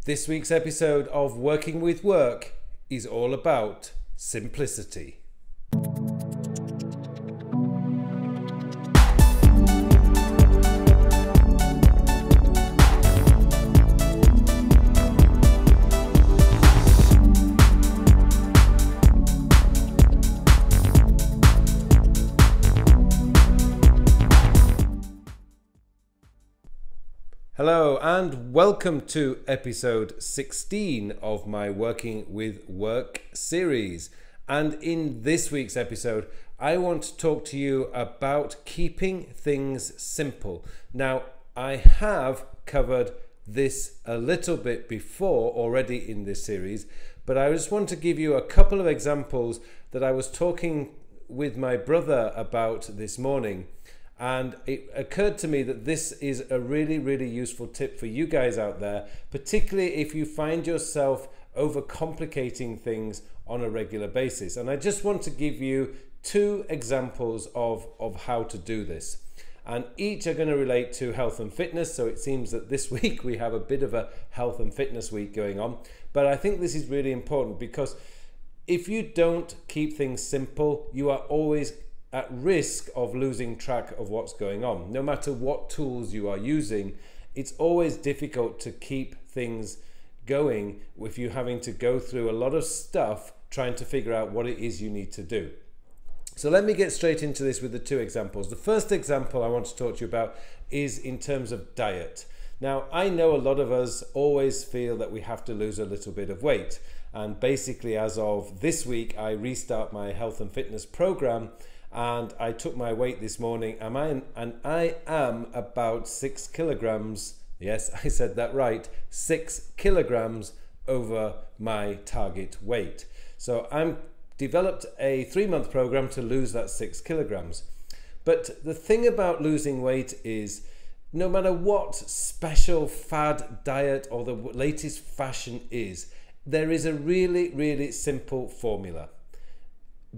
This week's episode of Working with Work is all about simplicity. Hello and welcome to episode 16 of my Working with Work series. And in this week's episode, I want to talk to you about keeping things simple. Now, I have covered this a little bit before already in this series, but I just want to give you a couple of examples that I was talking with my brother about this morning. And it occurred to me that this is a really useful tip for you guys out there, particularly if you find yourself overcomplicating things on a regular basis. And I just want to give you two examples of how to do this. And each are going to relate to health and fitness. So it seems that this week we have a bit of a health and fitness week going on. But I think this is really important because if you don't keep things simple, you are always at risk of losing track of what's going on. No matter what tools you are using, it's always difficult to keep things going if you're having to go through a lot of stuff trying to figure out what it is you need to do. So let me get straight into this with the two examples. The first example I want to talk to you about is in terms of diet. Now, I know a lot of us always feel that we have to lose a little bit of weight. And basically, as of this week, I restart my health and fitness program. And I took my weight this morning and I am about 6 kilograms, yes, I said that right, 6 kilograms over my target weight. So I've developed a 3-month program to lose that 6 kilograms. But the thing about losing weight is no matter what special fad diet or the latest fashion is, there is a really simple formula.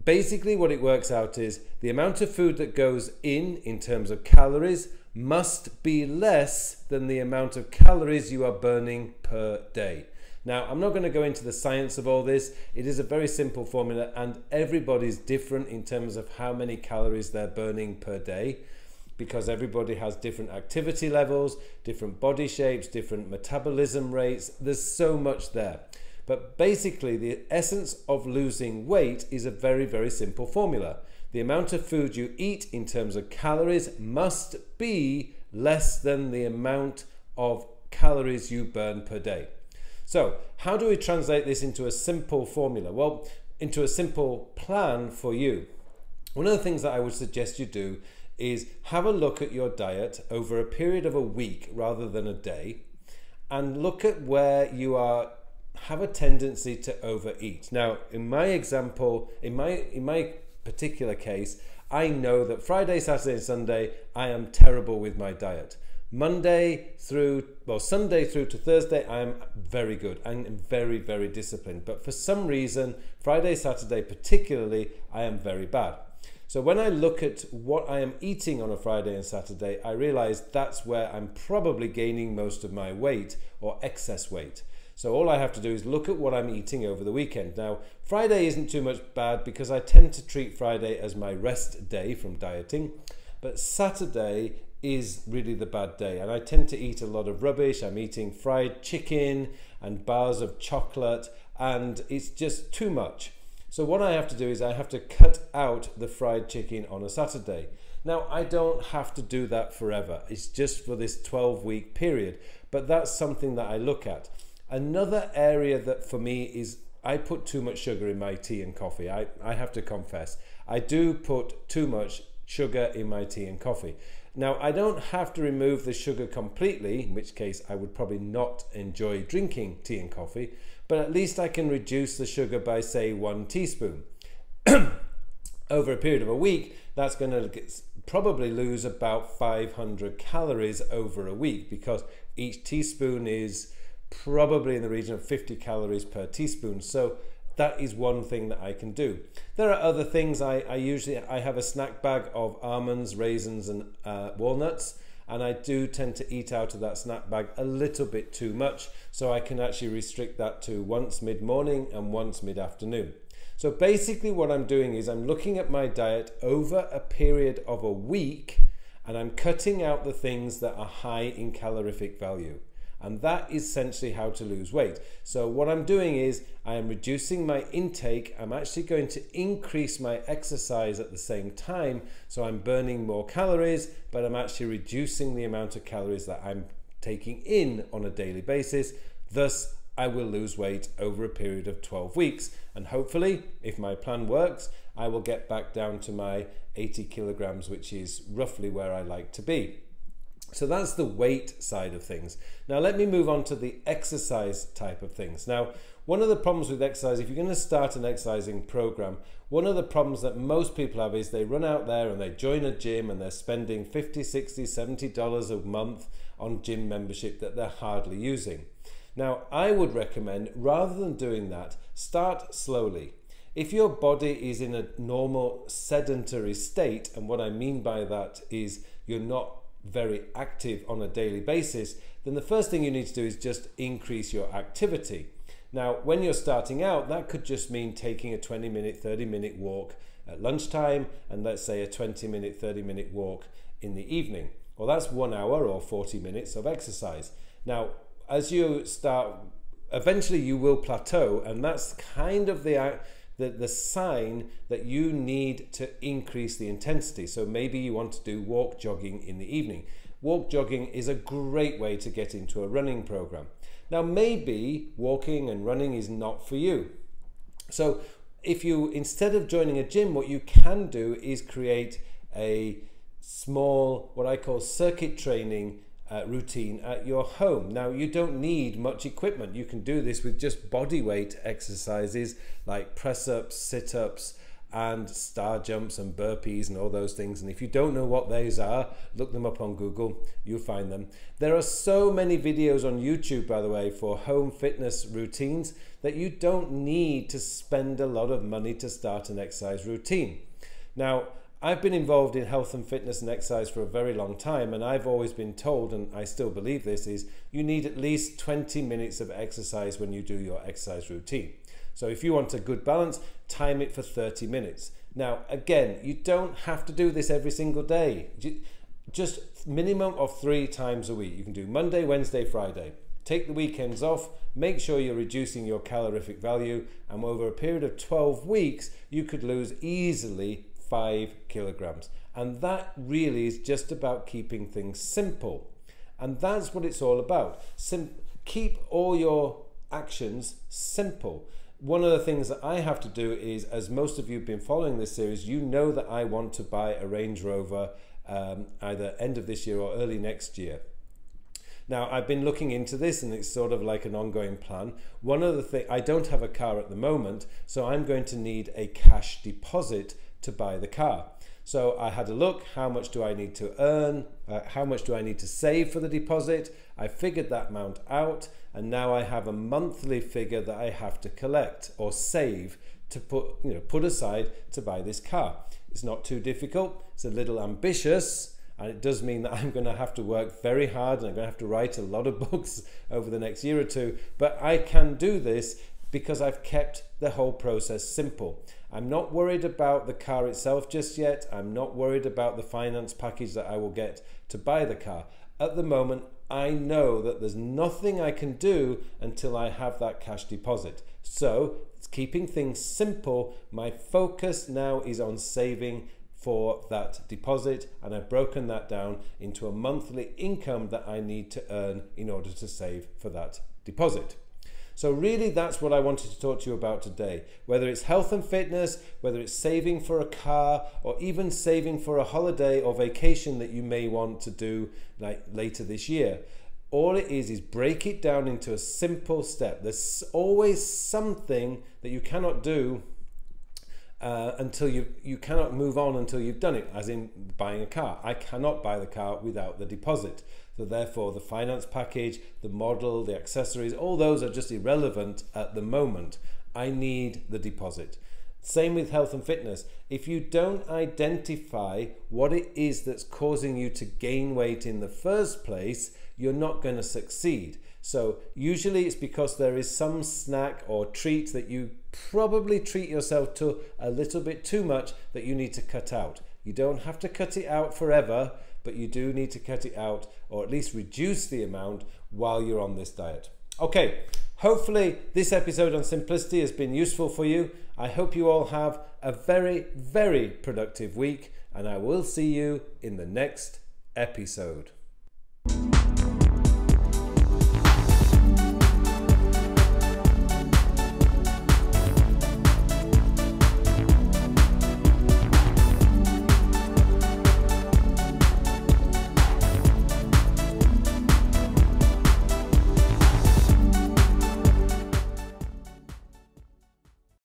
Basically what it works out is the amount of food that goes in terms of calories must be less than the amount of calories you are burning per day. Now, I'm not going to go into the science of all this. It is a very simple formula and everybody's different in terms of how many calories they're burning per day because everybody has different activity levels, different body shapes, different metabolism rates. There's so much there. But basically, the essence of losing weight is a very simple formula. The amount of food you eat in terms of calories must be less than the amount of calories you burn per day. So how do we translate this into a simple formula? Well, into a simple plan for you. One of the things that I would suggest you do is have a look at your diet over a period of a week rather than a day and look at where you have a tendency to overeat. Now, in my example, in my particular case, I know that Friday, Saturday, and Sunday, I am terrible with my diet. Sunday through to Thursday, I am very good. I'm very disciplined. But for some reason, Friday, Saturday particularly, I am very bad. So when I look at what I am eating on a Friday and Saturday, I realize that's where I'm probably gaining most of my weight or excess weight. So all I have to do is look at what I'm eating over the weekend. Now, Friday isn't too much bad because I tend to treat Friday as my rest day from dieting, but Saturday is really the bad day and I tend to eat a lot of rubbish. I'm eating fried chicken and bars of chocolate and it's just too much. So what I have to do is I have to cut out the fried chicken on a Saturday. Now, I don't have to do that forever. It's just for this 12-week period, but that's something that I look at. Another area that for me is I put too much sugar in my tea and coffee. I have to confess, I do put too much sugar in my tea and coffee. Now, I don't have to remove the sugar completely, in which case I would probably not enjoy drinking tea and coffee, but at least I can reduce the sugar by, say, 1 teaspoon. Over a period of a week, that's going to probably lose about 500 calories over a week because each teaspoon is probably in the region of 50 calories per teaspoon. So that is one thing that I can do. There are other things. I usually have a snack bag of almonds, raisins and walnuts, and I do tend to eat out of that snack bag a little bit too much, so I can actually restrict that to once mid-morning and once mid-afternoon. So basically what I'm doing is I'm looking at my diet over a period of a week, and I'm cutting out the things that are high in calorific value. And that is essentially how to lose weight. So what I'm doing is I am reducing my intake. I'm actually going to increase my exercise at the same time. So I'm burning more calories, but I'm actually reducing the amount of calories that I'm taking in on a daily basis. Thus, I will lose weight over a period of 12 weeks. And hopefully, if my plan works, I will get back down to my 80 kilograms, which is roughly where I like to be. So that's the weight side of things. Now let me move on to the exercise type of things. Now, one of the problems with exercise, if you're going to start an exercising program, one of the problems that most people have is they run out there and they join a gym and they're spending $50, $60, $70 a month on gym membership that they're hardly using. Now, I would recommend, rather than doing that, start slowly. If your body is in a normal sedentary state, and what I mean by that is you're not very active on a daily basis, then the first thing you need to do is just increase your activity. Now, when you're starting out, that could just mean taking a 20-minute, 30-minute walk at lunchtime, and let's say a 20-minute, 30-minute walk in the evening. Well, that's 1 hour or 40 minutes of exercise. Now, as you start, eventually you will plateau, and that's kind of the sign that you need to increase the intensity. So maybe you want to do walk jogging in the evening. Walk jogging is a great way to get into a running program. Now maybe walking and running is not for you. So if you, instead of joining a gym, what you can do is create a small, what I call circuit training routine at your home. Now, you don't need much equipment. You can do this with just body weight exercises like press-ups, sit-ups, and star jumps and burpees and all those things. And if you don't know what those are, look them up on Google, you'll find them. There are so many videos on YouTube, by the way, for home fitness routines that you don't need to spend a lot of money to start an exercise routine. Now, I've been involved in health and fitness and exercise for a very long time, and I've always been told, and I still believe this, is you need at least 20 minutes of exercise when you do your exercise routine. So if you want a good balance, time it for 30 minutes. Now, again, you don't have to do this every single day. Just minimum of 3 times a week. You can do Monday, Wednesday, Friday. Take the weekends off, make sure you're reducing your calorific value, and over a period of 12 weeks, you could lose easily 5 kilograms. And that really is just about keeping things simple. And that's what it's all about. Keep all your actions simple. One of the things that I have to do is, as most of you have been following this series, you know that I want to buy a Range Rover either end of this year or early next year. Now, I've been looking into this, and it's sort of like an ongoing plan. One of the things, I don't have a car at the moment, so I'm going to need a cash deposit to buy the car. So I had a look, how much do I need to earn, how much do I need to save for the deposit. I figured that amount out, and now I have a monthly figure that I have to collect or save to put aside to buy this car. It's not too difficult, it's a little ambitious, and it does mean that I'm going to have to work very hard, and I'm going to have to write a lot of books over the next year or two, but I can do this because I've kept the whole process simple. I'm not worried about the car itself just yet. I'm not worried about the finance package that I will get to buy the car. At the moment, I know that there's nothing I can do until I have that cash deposit. So it's keeping things simple. My focus now is on saving for that deposit, and I've broken that down into a monthly income that I need to earn in order to save for that deposit. So really, that's what I wanted to talk to you about today. Whether it's health and fitness, whether it's saving for a car, or even saving for a holiday or vacation that you may want to do like later this year. All it is break it down into a simple step. There's always something that you cannot do until you cannot move on until you've done it, as in buying a car. I cannot buy the car without the deposit. So therefore the finance package, the model, the accessories, all those are just irrelevant at the moment. I need the deposit. Same with health and fitness. If you don't identify what it is that's causing you to gain weight in the first place, you're not going to succeed. So usually it's because there is some snack or treat that you probably treat yourself to a little bit too much that you need to cut out. You don't have to cut it out forever, but you do need to cut it out, or at least reduce the amount while you're on this diet. Okay, hopefully this episode on simplicity has been useful for you. I hope you all have a very, very productive week, and I will see you in the next episode.